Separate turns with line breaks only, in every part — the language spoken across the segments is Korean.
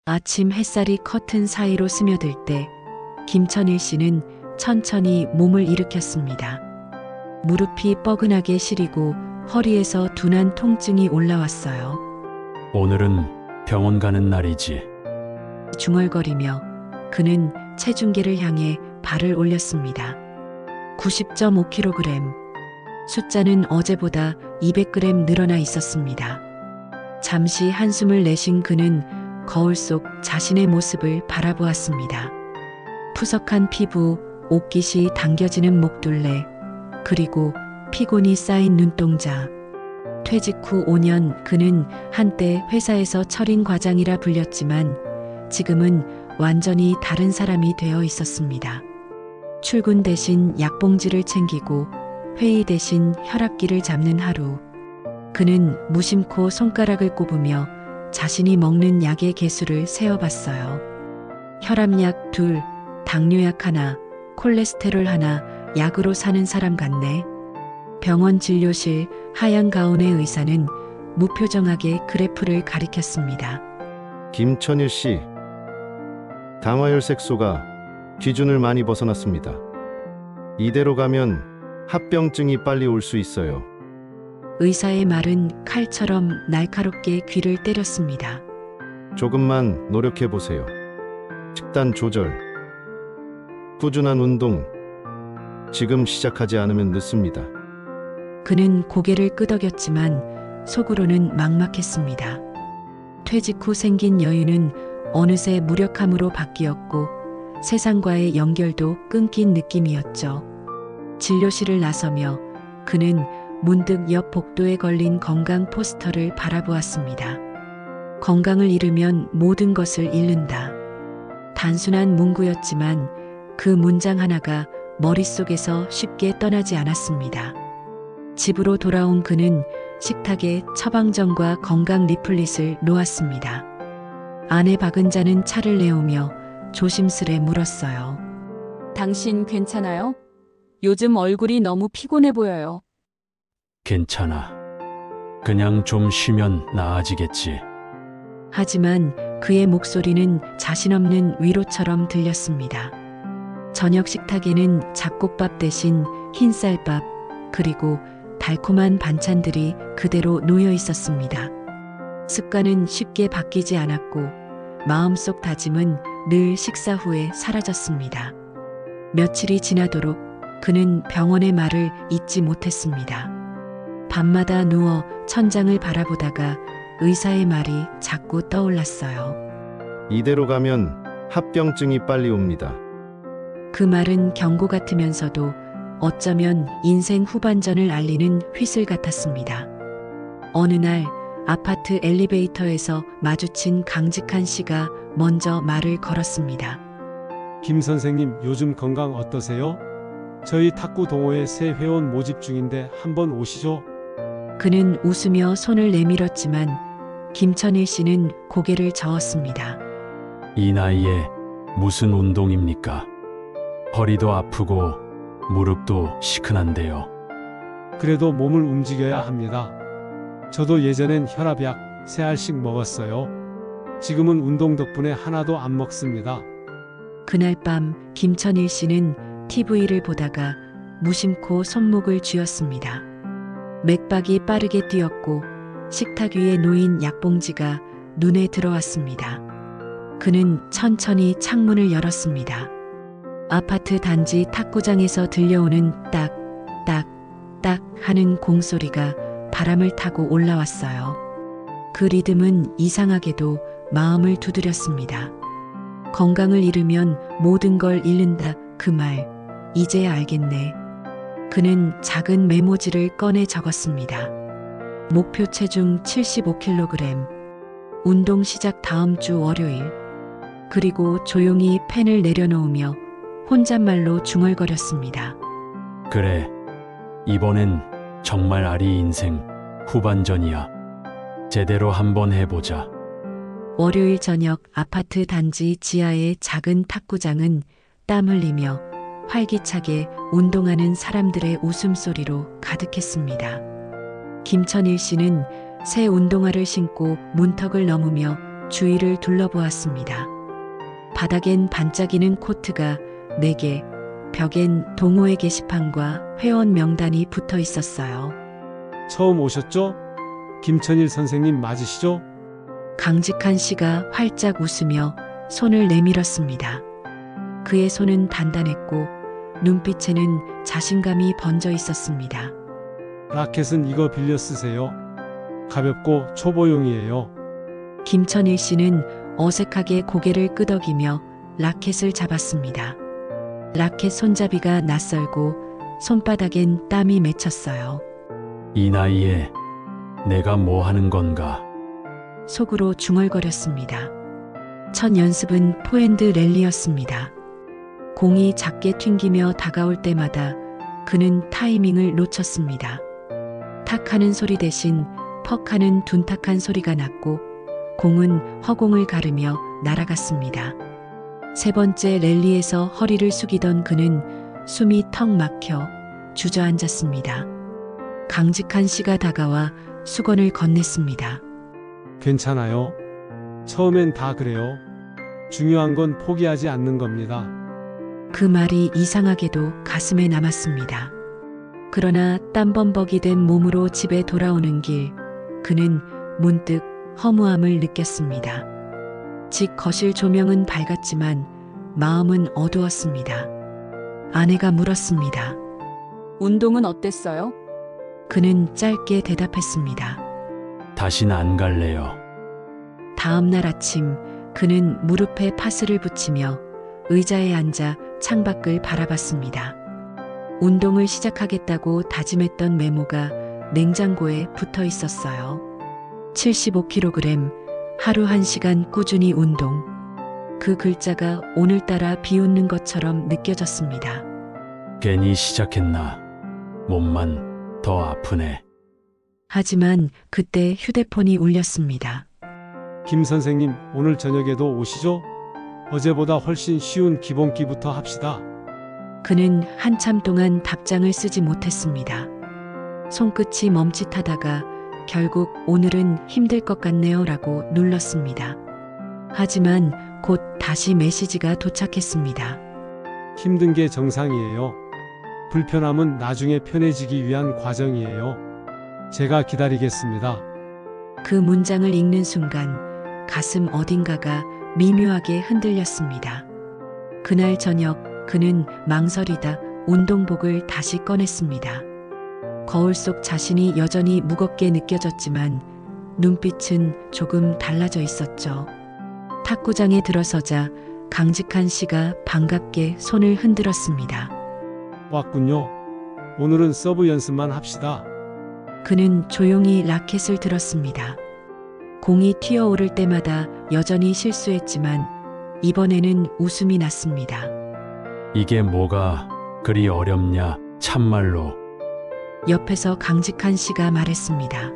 아침 햇살이 커튼 사이로 스며들 때 김천일 씨는 천천히 몸을 일으켰습니다. 무릎이 뻐근하게 시리고 허리에서 둔한 통증이 올라왔어요.
오늘은 병원 가는 날이지.
중얼거리며 그는 체중계를 향해 발을 올렸습니다. 90.5kg. 숫자는 어제보다 200g 늘어나 있었습니다. 잠시 한숨을 내쉰 그는 거울 속 자신의 모습을 바라보았습니다. 푸석한 피부, 옷깃이 당겨지는 목둘레, 그리고 피곤이 쌓인 눈동자. 퇴직 후 5년 그는 한때 회사에서 철인 과장이라 불렸지만 지금은 완전히 다른 사람이 되어 있었습니다. 출근 대신 약봉지를 챙기고 회의 대신 혈압기를 잡는 하루. 그는 무심코 손가락을 꼽으며 자신이 먹는 약의 개수를 세어봤어요. 혈압약 2, 당뇨약 1, 콜레스테롤 1, 약으로 사는 사람 같네. 병원 진료실 하얀 가운의 의사는 무표정하게 그래프를 가리켰습니다.
김천일 씨, 당화혈 색소가 기준을 많이 벗어났습니다. 이대로 가면 합병증이 빨리 올 수 있어요.
의사의 말은 칼처럼 날카롭게 귀를 때렸습니다.
조금만 노력해 보세요. 식단 조절, 꾸준한 운동. 지금 시작하지 않으면 늦습니다.
그는 고개를 끄덕였지만 속으로는 막막했습니다. 퇴직 후 생긴 여유는 어느새 무력함으로 바뀌었고 세상과의 연결도 끊긴 느낌이었죠. 진료실을 나서며 그는 문득 옆 복도에 걸린 건강 포스터를 바라보았습니다. 건강을 잃으면 모든 것을 잃는다. 단순한 문구였지만 그 문장 하나가 머릿속에서 쉽게 떠나지 않았습니다. 집으로 돌아온 그는 식탁에 처방전과 건강 리플릿을 놓았습니다. 아내 박은자는 차를 내오며 조심스레 물었어요.
당신 괜찮아요? 요즘 얼굴이 너무 피곤해 보여요.
괜찮아. 그냥 좀 쉬면 나아지겠지.
하지만 그의 목소리는 자신 없는 위로처럼 들렸습니다. 저녁 식탁에는 잡곡밥 대신 흰쌀밥, 그리고 달콤한 반찬들이 그대로 놓여 있었습니다. 습관은 쉽게 바뀌지 않았고 마음속 다짐은 늘 식사 후에 사라졌습니다. 며칠이 지나도록 그는 병원의 말을 잊지 못했습니다. 밤마다 누워 천장을 바라보다가 의사의 말이 자꾸 떠올랐어요.
이대로 가면 합병증이 빨리 옵니다.
그 말은 경고 같으면서도 어쩌면 인생 후반전을 알리는 휘슬 같았습니다. 어느 날 아파트 엘리베이터에서 마주친 강직한 씨가 먼저 말을 걸었습니다.
김 선생님, 요즘 건강 어떠세요? 저희 탁구 동호회 새 회원 모집 중인데 한번 오시죠.
그는 웃으며 손을 내밀었지만 김천일 씨는 고개를 저었습니다.
이 나이에 무슨 운동입니까? 허리도 아프고 무릎도 시큰한데요.
그래도 몸을 움직여야 합니다. 저도 예전엔 혈압약 3알씩 먹었어요. 지금은 운동 덕분에 하나도 안 먹습니다.
그날 밤 김천일 씨는 TV를 보다가 무심코 손목을 쥐었습니다. 맥박이 빠르게 뛰었고 식탁 위에 놓인 약봉지가 눈에 들어왔습니다. 그는 천천히 창문을 열었습니다. 아파트 단지 탁구장에서 들려오는 딱, 딱, 딱 하는 공소리가 바람을 타고 올라왔어요. 그 리듬은 이상하게도 마음을 두드렸습니다. 건강을 잃으면 모든 걸 잃는다. 그 말, 이제야 알겠네. 그는 작은 메모지를 꺼내 적었습니다. 목표 체중 75kg. 운동 시작 다음 주 월요일. 그리고 조용히 펜을 내려놓으며 혼잣말로 중얼거렸습니다.
그래. 이번엔 정말 아리 인생 후반전이야. 제대로 한번 해보자.
월요일 저녁 아파트 단지 지하의 작은 탁구장은 땀 흘리며 활기차게 운동하는 사람들의 웃음소리로 가득했습니다. 김천일 씨는 새 운동화를 신고 문턱을 넘으며 주위를 둘러보았습니다. 바닥엔 반짝이는 코트가 4개, 벽엔 동호회 게시판과 회원 명단이 붙어 있었어요.
처음 오셨죠? 김천일 선생님 맞으시죠?
강직한 씨가 활짝 웃으며 손을 내밀었습니다. 그의 손은 단단했고 눈빛에는 자신감이 번져 있었습니다.
라켓은 이거 빌려 쓰세요. 가볍고 초보용이에요.
김천일 씨는 어색하게 고개를 끄덕이며 라켓을 잡았습니다. 라켓 손잡이가 낯설고 손바닥엔 땀이 맺혔어요.
이 나이에 내가 뭐 하는 건가?
속으로 중얼거렸습니다. 첫 연습은 포핸드 랠리였습니다. 공이 작게 튕기며 다가올 때마다 그는 타이밍을 놓쳤습니다. 탁 하는 소리 대신 퍽 하는 둔탁한 소리가 났고 공은 허공을 가르며 날아갔습니다. 세 번째 랠리에서 허리를 숙이던 그는 숨이 턱 막혀 주저앉았습니다. 강직한 씨가 다가와 수건을 건넸습니다.
괜찮아요. 처음엔 다 그래요. 중요한 건 포기하지 않는 겁니다.
그 말이 이상하게도 가슴에 남았습니다. 그러나 땀범벅이 된 몸으로 집에 돌아오는 길, 그는 문득 허무함을 느꼈습니다. 집 거실 조명은 밝았지만 마음은 어두웠습니다. 아내가 물었습니다.
운동은 어땠어요?
그는 짧게 대답했습니다.
다신 안 갈래요.
다음 날 아침 그는 무릎에 파스를 붙이며 의자에 앉아 창밖을 바라봤습니다. 운동을 시작하겠다고 다짐했던 메모가 냉장고에 붙어 있었어요. 75kg, 하루 1시간 꾸준히 운동. 그 글자가 오늘따라 비웃는 것처럼 느껴졌습니다.
괜히 시작했나? 몸만 더 아프네.
하지만 그때 휴대폰이 울렸습니다.
김 선생님, 오늘 저녁에도 오시죠? 어제보다 훨씬 쉬운 기본기부터 합시다.
그는 한참 동안 답장을 쓰지 못했습니다. 손끝이 멈칫하다가 결국 오늘은 힘들 것 같네요 라고 눌렀습니다. 하지만 곧 다시 메시지가 도착했습니다.
힘든 게 정상이에요. 불편함은 나중에 편해지기 위한 과정이에요. 제가 기다리겠습니다.
그 문장을 읽는 순간 가슴 어딘가가 미묘하게 흔들렸습니다. 그날 저녁 그는 망설이다 운동복을 다시 꺼냈습니다. 거울 속 자신이 여전히 무겁게 느껴졌지만 눈빛은 조금 달라져 있었죠. 탁구장에 들어서자 강직한 씨가 반갑게 손을 흔들었습니다.
왔군요. 오늘은 서브 연습만 합시다.
그는 조용히 라켓을 들었습니다. 공이 튀어오를 때마다 여전히 실수했지만 이번에는 웃음이 났습니다.
이게 뭐가 그리 어렵냐? 참말로.
옆에서 강직한 씨가 말했습니다.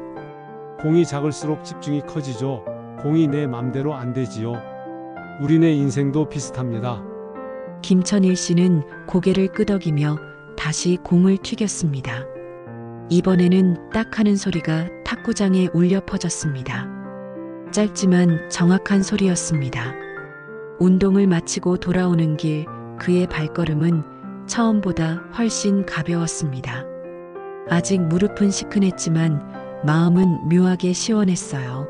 공이 작을수록 집중이 커지죠. 공이 내 맘대로 안 되지요. 우리네 인생도 비슷합니다.
김천일 씨는 고개를 끄덕이며 다시 공을 튀겼습니다. 이번에는 딱 하는 소리가 탁구장에 울려 퍼졌습니다. 짧지만 정확한 소리였습니다. 운동을 마치고 돌아오는 길 그의 발걸음은 처음보다 훨씬 가벼웠습니다. 아직 무릎은 시큰했지만 마음은 묘하게 시원했어요.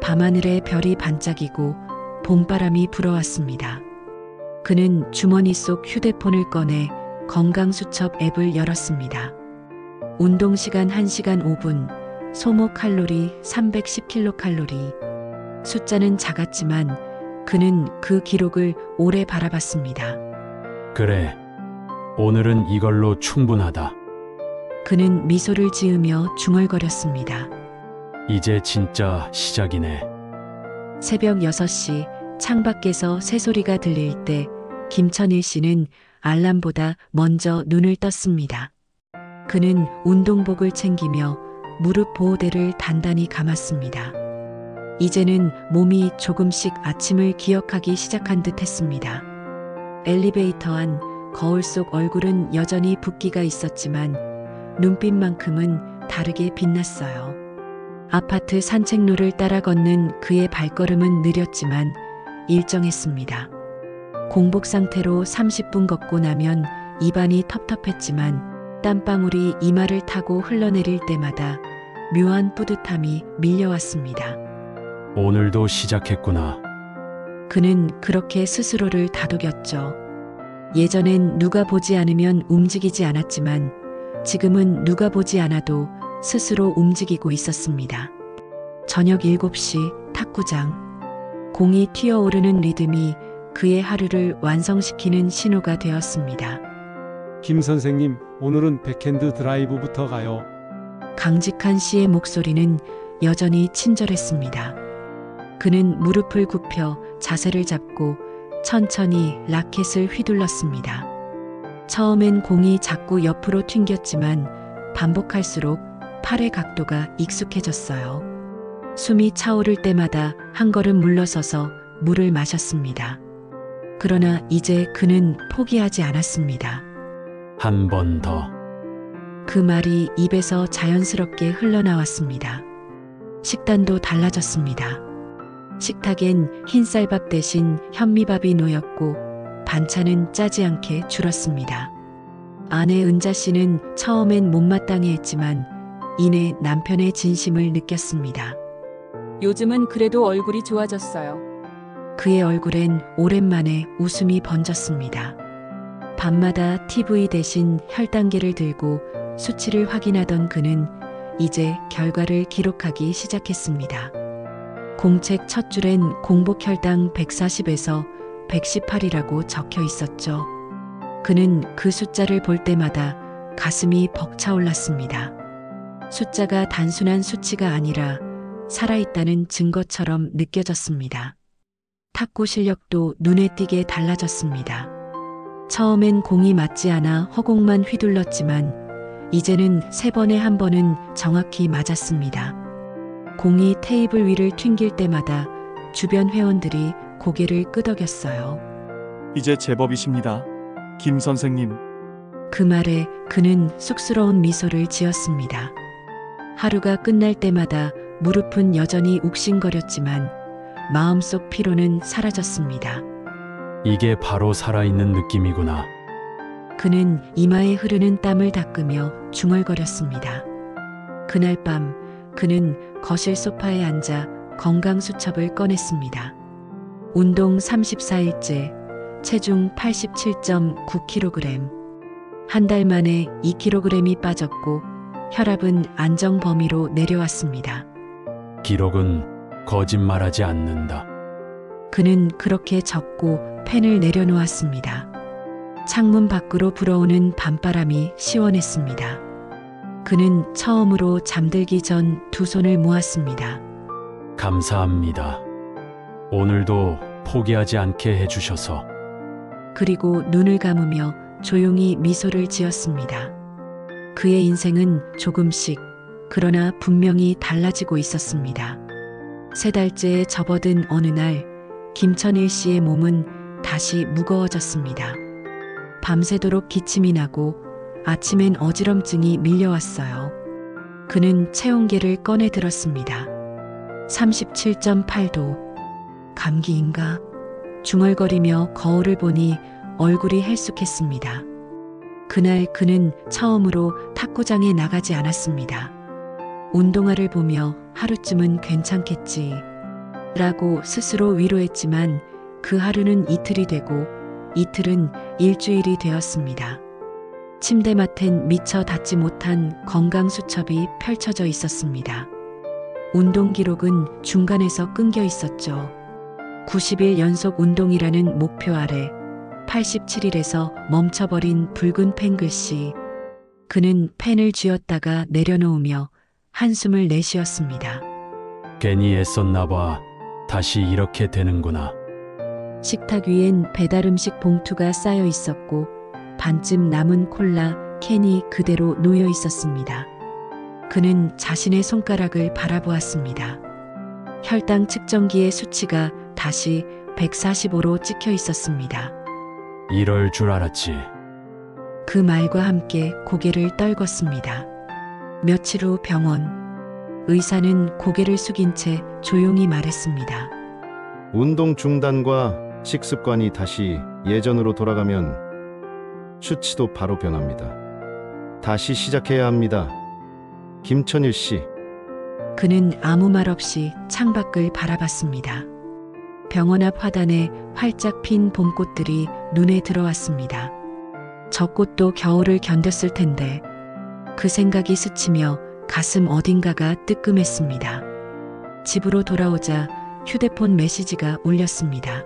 밤하늘에 별이 반짝이고 봄바람이 불어왔습니다. 그는 주머니 속 휴대폰을 꺼내 건강수첩 앱을 열었습니다. 운동시간 1시간 5분, 소모 칼로리 310kcal. 숫자는 작았지만 그는 그 기록을 오래 바라봤습니다.
그래. 오늘은 이걸로 충분하다.
그는 미소를 지으며 중얼거렸습니다.
이제 진짜 시작이네.
새벽 6시 창밖에서 새소리가 들릴 때 김천일 씨는 알람보다 먼저 눈을 떴습니다. 그는 운동복을 챙기며 무릎 보호대를 단단히 감았습니다. 이제는 몸이 조금씩 아침을 기억하기 시작한 듯 했습니다. 엘리베이터 안 거울 속 얼굴은 여전히 붓기가 있었지만 눈빛만큼은 다르게 빛났어요. 아파트 산책로를 따라 걷는 그의 발걸음은 느렸지만 일정했습니다. 공복 상태로 30분 걷고 나면 입안이 텁텁했지만 땀방울이 이마를 타고 흘러내릴 때마다 묘한 뿌듯함이 밀려왔습니다.
오늘도 시작했구나.
그는 그렇게 스스로를 다독였죠. 예전엔 누가 보지 않으면 움직이지 않았지만 지금은 누가 보지 않아도 스스로 움직이고 있었습니다. 저녁 7시 탁구장. 공이 튀어오르는 리듬이 그의 하루를 완성시키는 신호가 되었습니다.
김 선생님, 오늘은 백핸드 드라이브부터 가요.
강직한 씨의 목소리는 여전히 친절했습니다. 그는 무릎을 굽혀 자세를 잡고 천천히 라켓을 휘둘렀습니다. 처음엔 공이 자꾸 옆으로 튕겼지만 반복할수록 팔의 각도가 익숙해졌어요. 숨이 차오를 때마다 한 걸음 물러서서 물을 마셨습니다. 그러나 이제 그는 포기하지 않았습니다.
한 번 더.
그 말이 입에서 자연스럽게 흘러나왔습니다. 식단도 달라졌습니다. 식탁엔 흰쌀밥 대신 현미밥이 놓였고 반찬은 짜지 않게 줄었습니다. 아내 은자 씨는 처음엔 못마땅해했지만 이내 남편의 진심을 느꼈습니다.
요즘은 그래도 얼굴이 좋아졌어요.
그의 얼굴엔 오랜만에 웃음이 번졌습니다. 밤마다 TV 대신 혈당계를 들고 수치를 확인하던 그는 이제 결과를 기록하기 시작했습니다. 공책 첫 줄엔 공복 혈당 140에서 118이라고 적혀 있었죠. 그는 그 숫자를 볼 때마다 가슴이 벅차올랐습니다. 숫자가 단순한 수치가 아니라 살아있다는 증거처럼 느껴졌습니다. 탁구 실력도 눈에 띄게 달라졌습니다. 처음엔 공이 맞지 않아 허공만 휘둘렀지만 이제는 3번에 1번은 정확히 맞았습니다. 공이 테이블 위를 튕길 때마다 주변 회원들이 고개를 끄덕였어요.
이제 제법이십니다. 김 선생님.
그 말에 그는 쑥스러운 미소를 지었습니다. 하루가 끝날 때마다 무릎은 여전히 욱신거렸지만 마음속 피로는 사라졌습니다.
이게 바로 살아있는 느낌이구나.
그는 이마에 흐르는 땀을 닦으며 중얼거렸습니다. 그날 밤 그는 거실 소파에 앉아 건강수첩을 꺼냈습니다. 운동 34일째, 체중 87.9kg. 한 달 만에 2kg이 빠졌고 혈압은 안정 범위로 내려왔습니다.
기록은 거짓말하지 않는다.
그는 그렇게 적고 펜을 내려놓았습니다. 창문 밖으로 불어오는 밤바람이 시원했습니다. 그는 처음으로 잠들기 전 두 손을 모았습니다.
감사합니다. 오늘도 포기하지 않게 해주셔서.
그리고 눈을 감으며 조용히 미소를 지었습니다. 그의 인생은 조금씩, 그러나 분명히 달라지고 있었습니다. 3달째에 접어든 어느 날, 김천일 씨의 몸은 다시 무거워졌습니다. 밤새도록 기침이 나고 아침엔 어지럼증이 밀려왔어요. 그는 체온계를 꺼내 들었습니다. 37.8도. 감기인가? 중얼거리며 거울을 보니 얼굴이 헬쑥했습니다. 그날 그는 처음으로 탁구장에 나가지 않았습니다. 운동화를 보며 하루쯤은 괜찮겠지 라고 스스로 위로했지만 그 하루는 이틀이 되고 이틀은 일주일이 되었습니다. 침대맡엔 미처 닿지 못한 건강수첩이 펼쳐져 있었습니다. 운동 기록은 중간에서 끊겨 있었죠. 90일 연속 운동이라는 목표 아래 87일에서 멈춰버린 붉은 펜 글씨. 그는 펜을 쥐었다가 내려놓으며 한숨을 내쉬었습니다.
괜히 애썼나 봐. 다시 이렇게 되는구나.
식탁 위엔 배달음식 봉투가 쌓여 있었고 반쯤 남은 콜라 캔이 그대로 놓여 있었습니다. 그는 자신의 손가락을 바라보았습니다. 혈당 측정기의 수치가 다시 145로 찍혀 있었습니다.
이럴 줄 알았지.
그 말과 함께 고개를 떨궜습니다. 며칠 후 병원. 의사는 고개를 숙인 채 조용히 말했습니다.
운동 중단과 식습관이 다시 예전으로 돌아가면 수치도 바로 변합니다. 다시 시작해야 합니다. 김천일 씨,
그는 아무 말 없이 창밖을 바라봤습니다. 병원 앞 화단에 활짝 핀 봄꽃들이 눈에 들어왔습니다. 저 꽃도 겨울을 견뎠을 텐데 그 생각이 스치며 가슴 어딘가가 뜨끔했습니다. 집으로 돌아오자 휴대폰 메시지가 울렸습니다.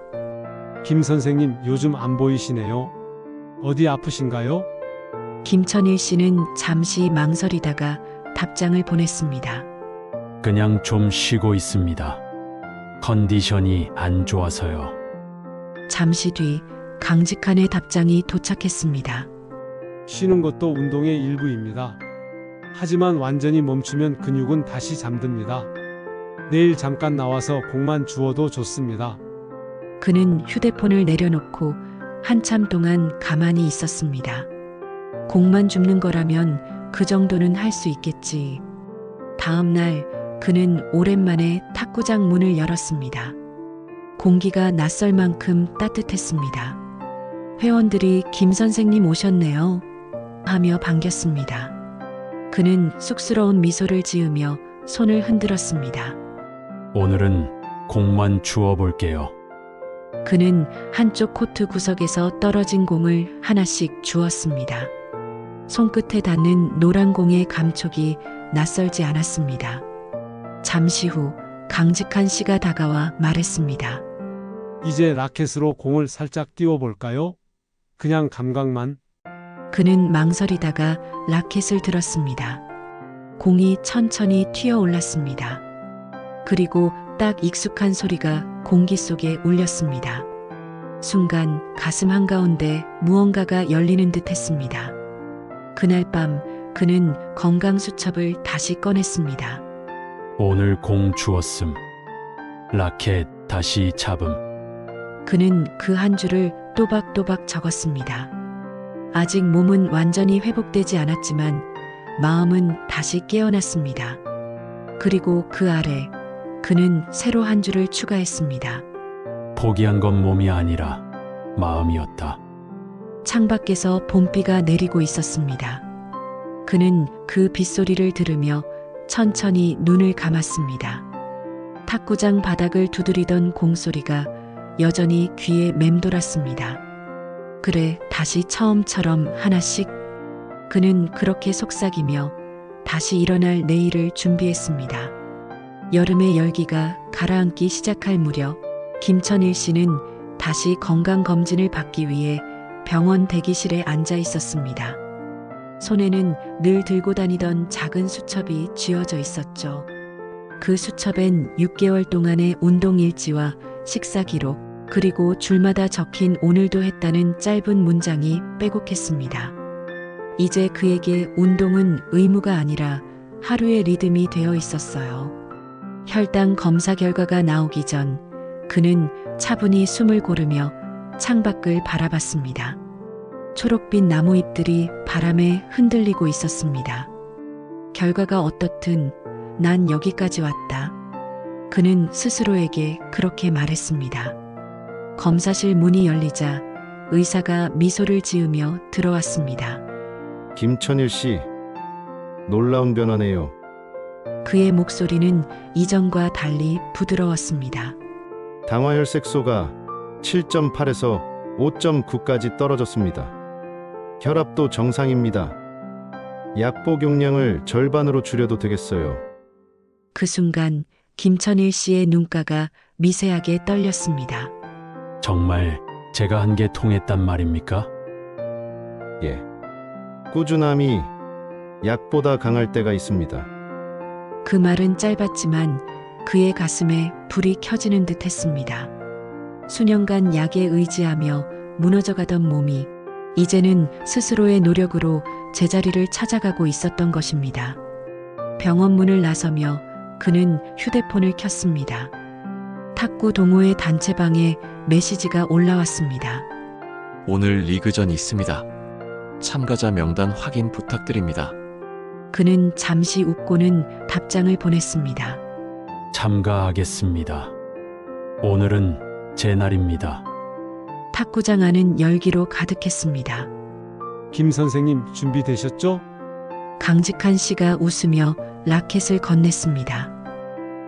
김 선생님, 요즘 안 보이시네요. 어디 아프신가요?
김천일 씨는 잠시 망설이다가 답장을 보냈습니다.
그냥 좀 쉬고 있습니다. 컨디션이 안 좋아서요.
잠시 뒤 강직한의 답장이 도착했습니다.
쉬는 것도 운동의 일부입니다. 하지만 완전히 멈추면 근육은 다시 잠듭니다. 내일 잠깐 나와서 공만 주워도 좋습니다.
그는 휴대폰을 내려놓고 한참 동안 가만히 있었습니다. 공만 줍는 거라면 그 정도는 할 수 있겠지. 다음 날 그는 오랜만에 탁구장 문을 열었습니다. 공기가 낯설 만큼 따뜻했습니다. 회원들이 김 선생님 오셨네요 하며 반겼습니다. 그는 쑥스러운 미소를 지으며 손을 흔들었습니다.
오늘은 공만 주워 볼게요.
그는 한쪽 코트 구석에서 떨어진 공을 하나씩 주었습니다. 손끝에 닿는 노란 공의 감촉이 낯설지 않았습니다. 잠시 후 강직한 씨가 다가와 말했습니다.
이제 라켓으로 공을 살짝 띄워볼까요? 그냥 감각만.
그는 망설이다가 라켓을 들었습니다. 공이 천천히 튀어 올랐습니다. 그리고 딱 익숙한 소리가 공기 속에 울렸습니다. 순간 가슴 한가운데 무언가가 열리는 듯 했습니다. 그날 밤 그는 건강수첩을 다시 꺼냈습니다.
오늘 공 주웠음. 라켓 다시 잡음.
그는 그 한 줄을 또박또박 적었습니다. 아직 몸은 완전히 회복되지 않았지만 마음은 다시 깨어났습니다. 그리고 그 아래 그는 새로 한 줄을 추가했습니다.
포기한 건 몸이 아니라 마음이었다.
창밖에서 봄비가 내리고 있었습니다. 그는 그 빗소리를 들으며 천천히 눈을 감았습니다. 탁구장 바닥을 두드리던 공소리가 여전히 귀에 맴돌았습니다. 그래, 다시 처음처럼 하나씩. 그는 그렇게 속삭이며 다시 일어날 내일을 준비했습니다. 여름의 열기가 가라앉기 시작할 무렵 김천일 씨는 다시 건강검진을 받기 위해 병원 대기실에 앉아 있었습니다. 손에는 늘 들고 다니던 작은 수첩이 쥐어져 있었죠. 그 수첩엔 6개월 동안의 운동일지와 식사 기록, 그리고 줄마다 적힌 오늘도 했다는 짧은 문장이 빼곡했습니다. 이제 그에게 운동은 의무가 아니라 하루의 리듬이 되어 있었어요. 혈당 검사 결과가 나오기 전 그는 차분히 숨을 고르며 창밖을 바라봤습니다. 초록빛 나무잎들이 바람에 흔들리고 있었습니다. 결과가 어떻든 난 여기까지 왔다. 그는 스스로에게 그렇게 말했습니다. 검사실 문이 열리자 의사가 미소를 지으며 들어왔습니다.
김천일 씨, 놀라운 변화네요.
그의 목소리는 이전과 달리 부드러웠습니다.
당화혈색소가 7.8에서 5.9까지 떨어졌습니다. 혈압도 정상입니다. 약 복용량을 절반으로 줄여도 되겠어요.
그 순간 김천일 씨의 눈가가 미세하게 떨렸습니다.
정말 제가 한 게 통했단 말입니까?
예. 꾸준함이 약보다 강할 때가 있습니다.
그 말은 짧았지만 그의 가슴에 불이 켜지는 듯 했습니다. 수년간 약에 의지하며 무너져가던 몸이 이제는 스스로의 노력으로 제자리를 찾아가고 있었던 것입니다. 병원 문을 나서며 그는 휴대폰을 켰습니다. 탁구 동호회 단체방에 메시지가 올라왔습니다.
오늘 리그전 있습니다. 참가자 명단 확인 부탁드립니다.
그는 잠시 웃고는 답장을 보냈습니다.
참가하겠습니다. 오늘은 제 날입니다.
탁구장 안은 열기로 가득했습니다.
김 선생님 준비되셨죠?
강직한 씨가 웃으며 라켓을 건넸습니다.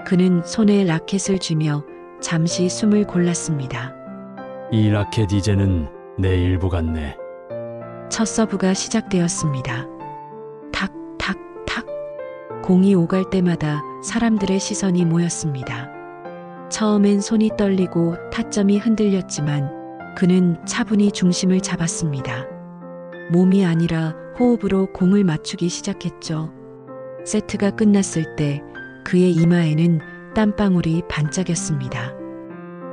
그는 손에 라켓을 쥐며 잠시 숨을 골랐습니다.
이 라켓 이제는 내 일부 같네.
첫 서브가 시작되었습니다. 탁, 탁, 탁. 공이 오갈 때마다 사람들의 시선이 모였습니다. 처음엔 손이 떨리고 타점이 흔들렸지만 그는 차분히 중심을 잡았습니다. 몸이 아니라 호흡으로 공을 맞추기 시작했죠. 세트가 끝났을 때 그의 이마에는 땀방울이 반짝였습니다.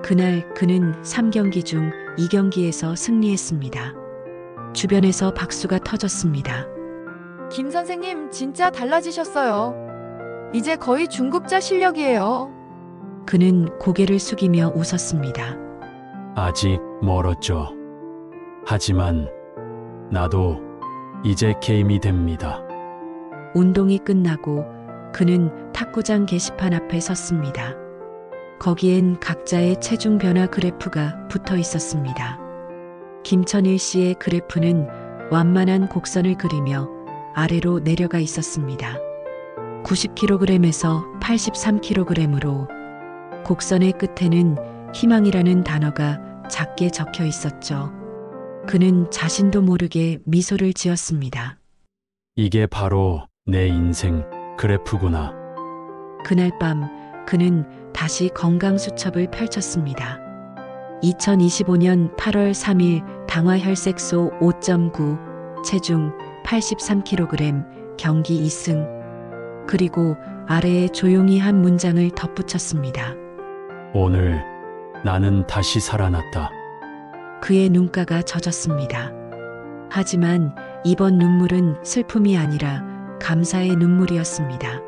그날 그는 3경기 중 2경기에서 승리했습니다. 주변에서 박수가 터졌습니다.
김 선생님 진짜 달라지셨어요. 이제 거의 중급자 실력이에요.
그는 고개를 숙이며 웃었습니다.
아직 멀었죠. 하지만 나도 이제 게임이 됩니다.
운동이 끝나고 그는 탁구장 게시판 앞에 섰습니다. 거기엔 각자의 체중 변화 그래프가 붙어 있었습니다. 김천일 씨의 그래프는 완만한 곡선을 그리며 아래로 내려가 있었습니다. 90kg에서 83kg으로 곡선의 끝에는 희망이라는 단어가 작게 적혀 있었죠. 그는 자신도 모르게 미소를 지었습니다.
이게 바로 내 인생 그래프구나.
그날 밤 그는 다시 건강 수첩을 펼쳤습니다. 2025년 8월 3일 당화혈색소 5.9, 체중 83kg, 경기 2승. 그리고 아래에 조용히 한 문장을 덧붙였습니다.
오늘 나는 다시 살아났다.
그의 눈가가 젖었습니다. 하지만 이번 눈물은 슬픔이 아니라 감사의 눈물이었습니다.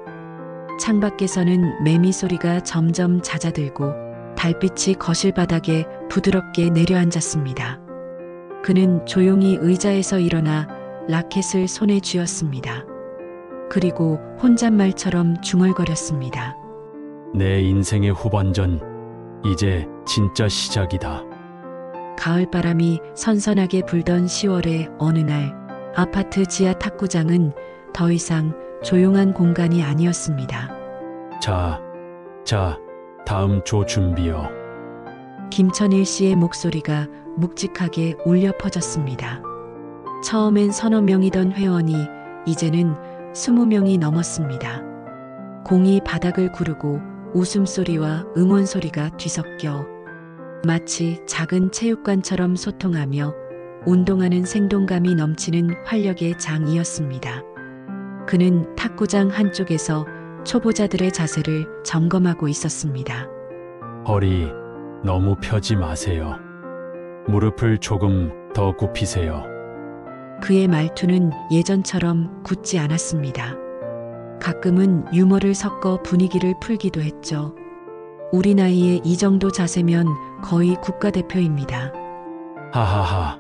창밖에서는 매미 소리가 점점 잦아들고 달빛이 거실 바닥에 부드럽게 내려앉았습니다. 그는 조용히 의자에서 일어나 라켓을 손에 쥐었습니다. 그리고 혼잣말처럼 중얼거렸습니다.
내 인생의 후반전 이제 진짜 시작이다.
가을바람이 선선하게 불던 10월의 어느 날 아파트 지하 탁구장은 더 이상 조용한 공간이 아니었습니다.
자, 다음 조 준비요.
김천일 씨의 목소리가 묵직하게 울려 퍼졌습니다. 처음엔 서너 명이던 회원이 이제는 20명이 넘었습니다. 공이 바닥을 구르고 웃음소리와 응원소리가 뒤섞여 마치 작은 체육관처럼 소통하며 운동하는 생동감이 넘치는 활력의 장이었습니다. 그는 탁구장 한쪽에서 초보자들의 자세를 점검하고 있었습니다.
허리 너무 펴지 마세요. 무릎을 조금 더 굽히세요.
그의 말투는 예전처럼 굳지 않았습니다. 가끔은 유머를 섞어 분위기를 풀기도 했죠. 우리 나이에 이 정도 자세면 거의 국가대표입니다.
하하하.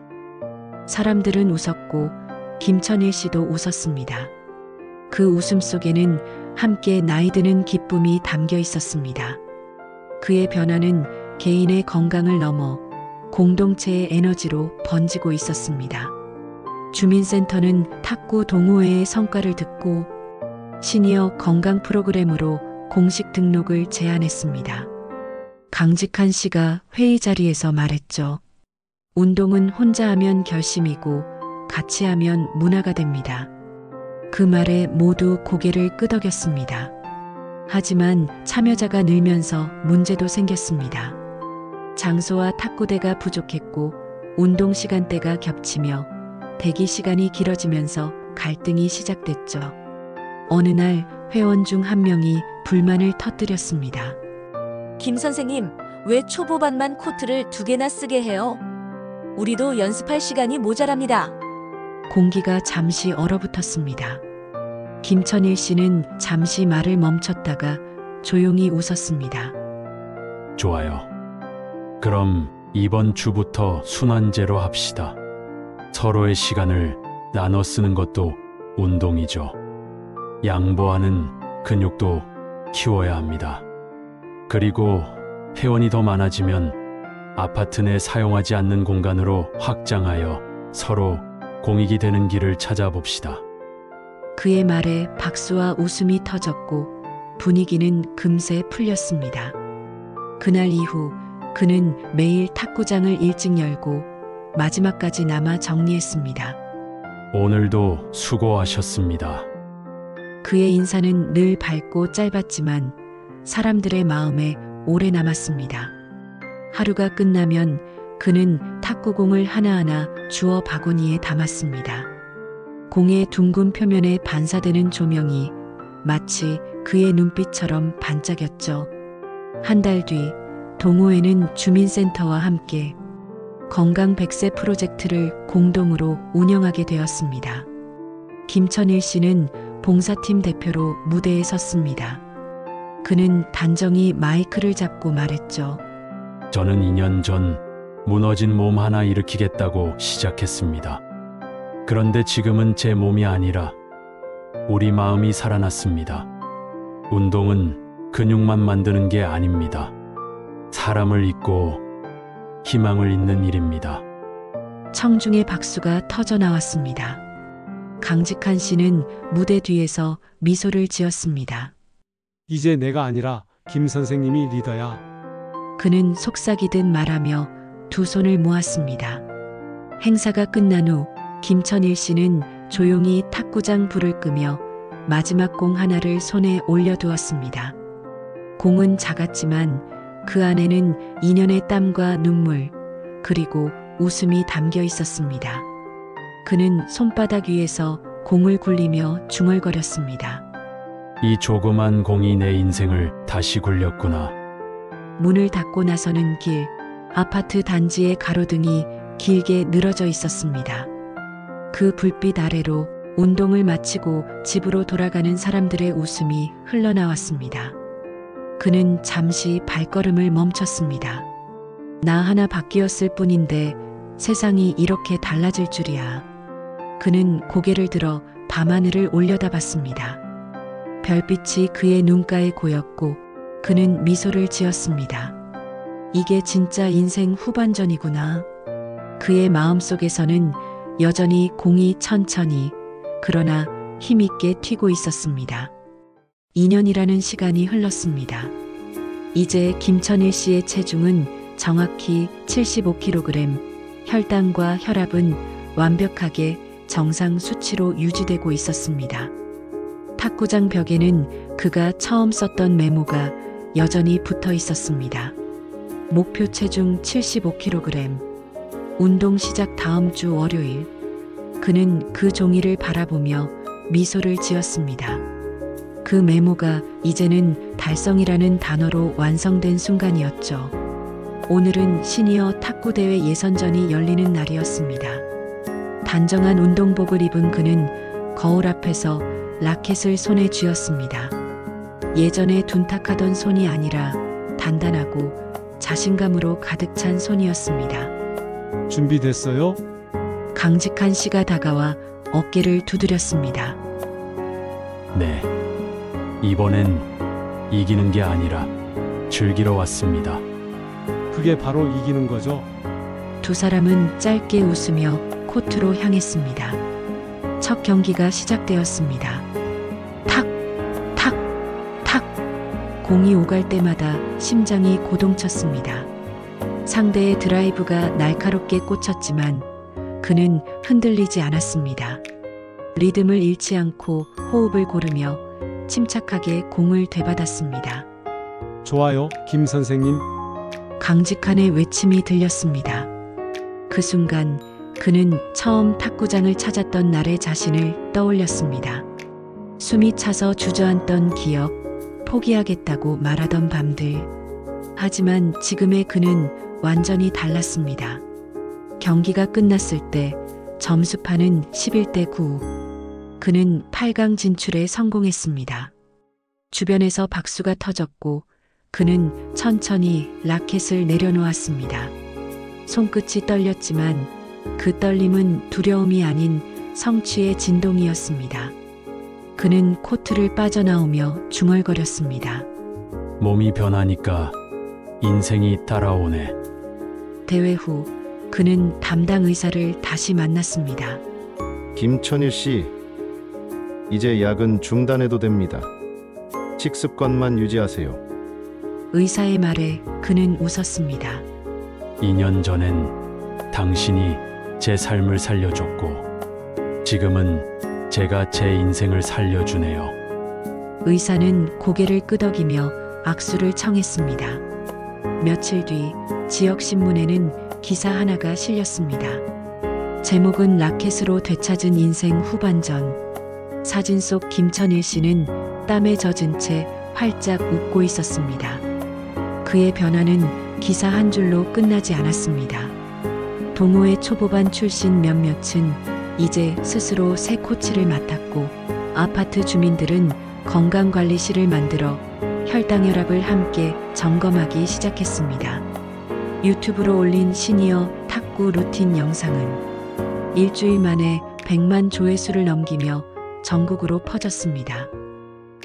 사람들은 웃었고 김천일 씨도 웃었습니다. 그 웃음 속에는 함께 나이 드는 기쁨이 담겨 있었습니다. 그의 변화는 개인의 건강을 넘어 공동체의 에너지로 번지고 있었습니다. 주민센터는 탁구 동호회의 성과를 듣고 시니어 건강 프로그램으로 공식 등록을 제안했습니다. 강직한 씨가 회의 자리에서 말했죠. 운동은 혼자 하면 결심이고 같이 하면 문화가 됩니다. 그 말에 모두 고개를 끄덕였습니다. 하지만 참여자가 늘면서 문제도 생겼습니다. 장소와 탁구대가 부족했고 운동 시간대가 겹치며 대기 시간이 길어지면서 갈등이 시작됐죠. 어느 날 회원 중 한 명이 불만을 터뜨렸습니다.
김 선생님, 왜 초보반만 코트를 2개나 쓰게 해요? 우리도 연습할 시간이 모자랍니다.
공기가 잠시 얼어붙었습니다. 김천일 씨는 잠시 말을 멈췄다가 조용히 웃었습니다.
좋아요. 그럼 이번 주부터 순환제로 합시다. 서로의 시간을 나눠 쓰는 것도 운동이죠. 양보하는 근육도 키워야 합니다. 그리고 회원이 더 많아지면 아파트 내 사용하지 않는 공간으로 확장하여 서로 공익이 되는 길을 찾아봅시다.
그의 말에 박수와 웃음이 터졌고 분위기는 금세 풀렸습니다. 그날 이후 그는 매일 탁구장을 일찍 열고 마지막까지 남아 정리했습니다.
오늘도 수고하셨습니다.
그의 인사는 늘 밝고 짧았지만 사람들의 마음에 오래 남았습니다. 하루가 끝나면 그는 탁구공을 하나하나 주워 바구니에 담았습니다. 공의 둥근 표면에 반사되는 조명이 마치 그의 눈빛처럼 반짝였죠. 한 달 뒤 동호회는 주민센터와 함께 건강 100세 프로젝트를 공동으로 운영하게 되었습니다. 김천일 씨는 봉사팀 대표로 무대에 섰습니다. 그는 단정히 마이크를 잡고 말했죠.
저는 2년 전 무너진 몸 하나 일으키겠다고 시작했습니다. 그런데 지금은 제 몸이 아니라 우리 마음이 살아났습니다. 운동은 근육만 만드는 게 아닙니다. 사람을 잇고 희망을 잇는 일입니다.
청중의 박수가 터져 나왔습니다. 강직한 씨는 무대 뒤에서 미소를 지었습니다.
이제 내가 아니라 김 선생님이 리더야.
그는 속삭이듯 말하며 두 손을 모았습니다. 행사가 끝난 후 김천일 씨는 조용히 탁구장 불을 끄며 마지막 공 하나를 손에 올려두었습니다. 공은 작았지만 그 안에는 2년의 땀과 눈물, 그리고 웃음이 담겨 있었습니다. 그는 손바닥 위에서 공을 굴리며 중얼거렸습니다.
이 조그만 공이 내 인생을 다시 굴렸구나.
문을 닫고 나서는 길, 아파트 단지의 가로등이 길게 늘어져 있었습니다. 그 불빛 아래로 운동을 마치고 집으로 돌아가는 사람들의 웃음이 흘러나왔습니다. 그는 잠시 발걸음을 멈췄습니다. 나 하나 바뀌었을 뿐인데 세상이 이렇게 달라질 줄이야. 그는 고개를 들어 밤하늘을 올려다봤습니다. 별빛이 그의 눈가에 고였고 그는 미소를 지었습니다. 이게 진짜 인생 후반전이구나. 그의 마음속에서는 여전히 공이 천천히 그러나 힘있게 튀고 있었습니다. 2년이라는 시간이 흘렀습니다. 이제 김천일 씨의 체중은 정확히 75kg, 혈당과 혈압은 완벽하게 정상 수치로 유지되고 있었습니다. 탁구장 벽에는 그가 처음 썼던 메모가 여전히 붙어 있었습니다. 목표 체중 75kg, 운동 시작 다음 주 월요일. 그는 그 종이를 바라보며 미소를 지었습니다. 그 메모가 이제는 달성이라는 단어로 완성된 순간이었죠. 오늘은 시니어 탁구대회 예선전이 열리는 날이었습니다. 단정한 운동복을 입은 그는 거울 앞에서 라켓을 손에 쥐었습니다. 예전에 둔탁하던 손이 아니라 단단하고 자신감으로 가득 찬 손이었습니다.
준비됐어요?
강직한 씨가 다가와 어깨를 두드렸습니다.
네. 이번엔 이기는 게 아니라 즐기러 왔습니다.
그게 바로 이기는 거죠.
두 사람은 짧게 웃으며 코트로 향했습니다. 첫 경기가 시작되었습니다. 탁, 탁, 탁. 공이 오갈 때마다 심장이 고동쳤습니다. 상대의 드라이브가 날카롭게 꽂혔지만 그는 흔들리지 않았습니다. 리듬을 잃지 않고 호흡을 고르며 침착하게 공을 되받았습니다.
좋아요, 김 선생님.
강직한의 외침이 들렸습니다. 그 순간 그는 처음 탁구장을 찾았던 날의 자신을 떠올렸습니다. 숨이 차서 주저앉던 기억, 포기하겠다고 말하던 밤들. 하지만 지금의 그는 완전히 달랐습니다. 경기가 끝났을 때 점수판은 11대 9. 그는 8강 진출에 성공했습니다. 주변에서 박수가 터졌고 그는 천천히 라켓을 내려놓았습니다. 손끝이 떨렸지만 그 떨림은 두려움이 아닌 성취의 진동이었습니다. 그는 코트를 빠져나오며 중얼거렸습니다.
몸이 변하니까 인생이 따라오네.
대회 후 그는 담당 의사를 다시 만났습니다.
김천일 씨, 이제 약은 중단해도 됩니다. 식습관만 유지하세요.
의사의 말에 그는 웃었습니다.
2년 전엔 당신이 제 삶을 살려줬고 지금은 제가 제 인생을 살려주네요.
의사는 고개를 끄덕이며 악수를 청했습니다. 며칠 뒤 지역신문에는 기사 하나가 실렸습니다. 제목은 라켓으로 되찾은 인생 후반전. 사진 속 김천일 씨는 땀에 젖은 채 활짝 웃고 있었습니다. 그의 변화는 기사 한 줄로 끝나지 않았습니다. 동호회 초보반 출신 몇몇은 이제 스스로 새 코치를 맡았고 아파트 주민들은 건강관리실을 만들어 혈당혈압을 함께 점검하기 시작했습니다. 유튜브로 올린 시니어 탁구 루틴 영상은 일주일 만에 100만 조회수를 넘기며 전국으로 퍼졌습니다.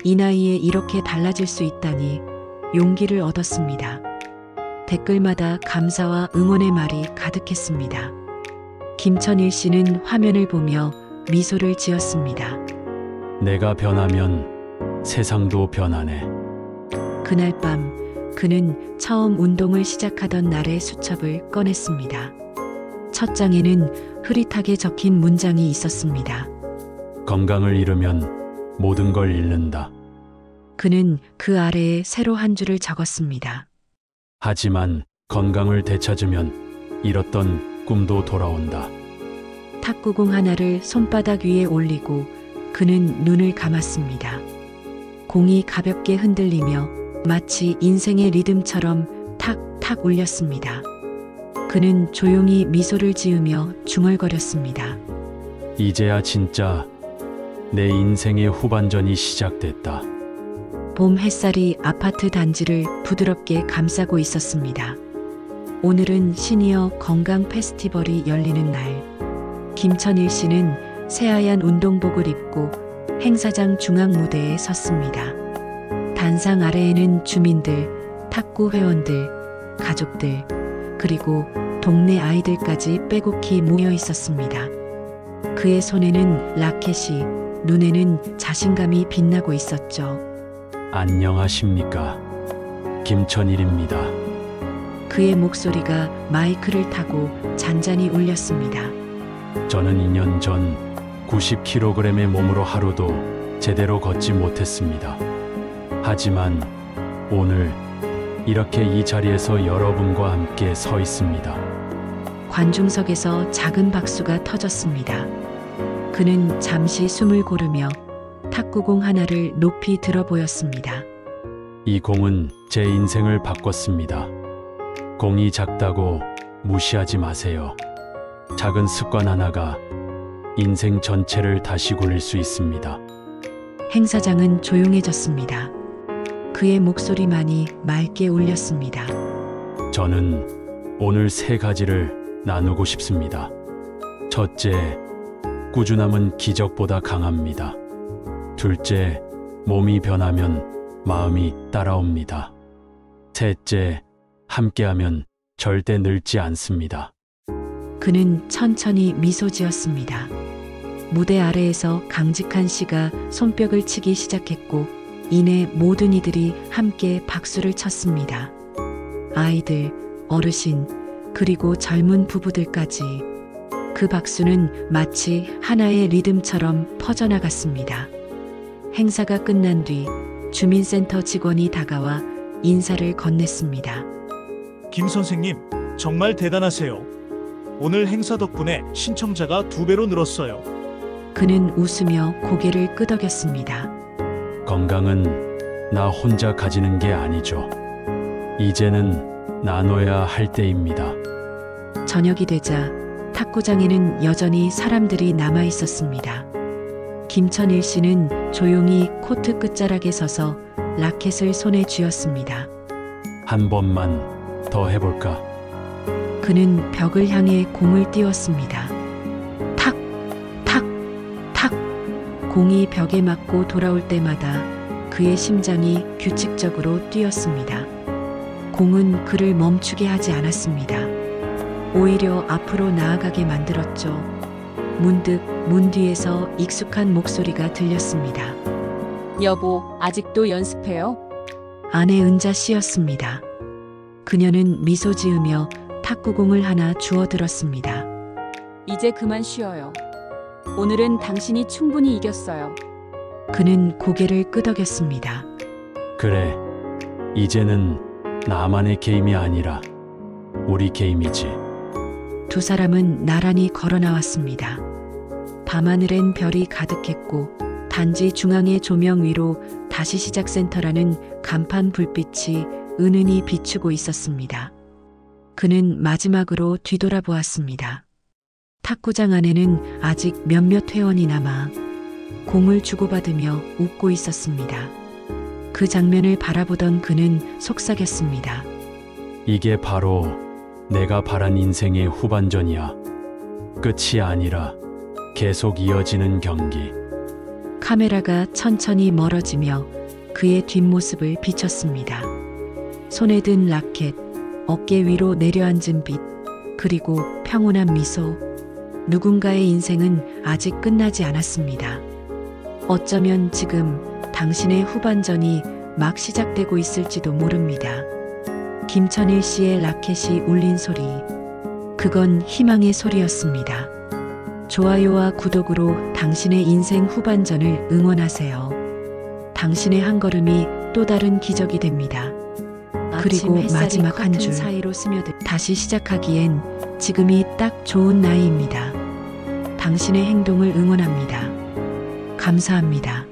이 나이에 이렇게 달라질 수 있다니 용기를 얻었습니다. 댓글마다 감사와 응원의 말이 가득했습니다. 김천일 씨는 화면을 보며 미소를 지었습니다.
내가 변하면 세상도 변하네.
그날 밤 그는 처음 운동을 시작하던 날의 수첩을 꺼냈습니다. 첫 장에는 흐릿하게 적힌 문장이 있었습니다.
건강을 잃으면 모든 걸 잃는다.
그는 그 아래에 새로 한 줄을 적었습니다.
하지만 건강을 되찾으면 잃었던 꿈도 돌아온다.
탁구공 하나를 손바닥 위에 올리고 그는 눈을 감았습니다. 공이 가볍게 흔들리며 마치 인생의 리듬처럼 탁탁 울렸습니다. 그는 조용히 미소를 지으며 중얼거렸습니다.
이제야 진짜 내 인생의 후반전이 시작됐다.
봄 햇살이 아파트 단지를 부드럽게 감싸고 있었습니다. 오늘은 시니어 건강 페스티벌이 열리는 날. 김천일 씨는 새하얀 운동복을 입고 행사장 중앙 무대에 섰습니다. 단상 아래에는 주민들, 탁구 회원들, 가족들, 그리고 동네 아이들까지 빼곡히 모여 있었습니다. 그의 손에는 라켓이, 눈에는 자신감이 빛나고 있었죠.
안녕하십니까. 김천일입니다.
그의 목소리가 마이크를 타고 잔잔히 울렸습니다.
저는 2년 전 90kg의 몸으로 하루도 제대로 걷지 못했습니다. 하지만 오늘 이렇게 이 자리에서 여러분과 함께 서 있습니다.
관중석에서 작은 박수가 터졌습니다. 그는 잠시 숨을 고르며 탁구공 하나를 높이 들어 보였습니다.
이 공은 제 인생을 바꿨습니다. 공이 작다고 무시하지 마세요. 작은 습관 하나가 인생 전체를 다시 굴릴 수 있습니다.
행사장은 조용해졌습니다. 그의 목소리만이 맑게 울렸습니다.
저는 오늘 3가지를 나누고 싶습니다. 첫째, 꾸준함은 기적보다 강합니다. 둘째, 몸이 변하면 마음이 따라옵니다. 셋째, 함께하면 절대 늙지 않습니다.
그는 천천히 미소 지었습니다. 무대 아래에서 강직한 씨가 손뼉을 치기 시작했고 이내 모든 이들이 함께 박수를 쳤습니다. 아이들, 어르신, 그리고 젊은 부부들까지. 그 박수는 마치 하나의 리듬처럼 퍼져나갔습니다. 행사가 끝난 뒤 주민센터 직원이 다가와 인사를 건넸습니다.
김 선생님, 정말 대단하세요. 오늘 행사 덕분에 신청자가 2배로 늘었어요.
그는 웃으며 고개를 끄덕였습니다.
건강은 나 혼자 가지는 게 아니죠. 이제는 나눠야 할 때입니다.
저녁이 되자 탁구장에는 여전히 사람들이 남아 있었습니다. 김천일 씨는 조용히 코트 끝자락에 서서 라켓을 손에 쥐었습니다.
한 번만 더 해볼까?
그는 벽을 향해 공을 띄웠습니다. 탁, 탁, 탁. 공이 벽에 맞고 돌아올 때마다 그의 심장이 규칙적으로 뛰었습니다. 공은 그를 멈추게 하지 않았습니다. 오히려 앞으로 나아가게 만들었죠. 문득 문 뒤에서 익숙한 목소리가 들렸습니다.
여보, 아직도 연습해요?
아내 은자 씨였습니다. 그녀는 미소 지으며 탁구공을 하나 주워들었습니다.
이제 그만 쉬어요. 오늘은 당신이 충분히 이겼어요.
그는 고개를 끄덕였습니다.
그래. 이제는 나만의 게임이 아니라 우리 게임이지.
두 사람은 나란히 걸어 나왔습니다. 밤하늘엔 별이 가득했고 단지 중앙의 조명 위로 다시 시작 센터라는 간판 불빛이 은은히 비추고 있었습니다. 그는 마지막으로 뒤돌아보았습니다. 탁구장 안에는 아직 몇몇 회원이 남아 공을 주고받으며 웃고 있었습니다. 그 장면을 바라보던 그는 속삭였습니다.
이게 바로 내가 바란 인생의 후반전이야. 끝이 아니라 계속 이어지는 경기.
카메라가 천천히 멀어지며 그의 뒷모습을 비췄습니다. 손에 든 라켓, 어깨 위로 내려앉은 빛, 그리고 평온한 미소. 누군가의 인생은 아직 끝나지 않았습니다. 어쩌면 지금 당신의 후반전이 막 시작되고 있을지도 모릅니다. 김천일 씨의 라켓이 울린 소리. 그건 희망의 소리였습니다. 좋아요와 구독으로 당신의 인생 후반전을 응원하세요. 당신의 한 걸음이 또 다른 기적이 됩니다. 그리고 마지막 한 줄. 다시 시작하기엔 지금이 딱 좋은 나이입니다. 당신의 행동을 응원합니다. 감사합니다.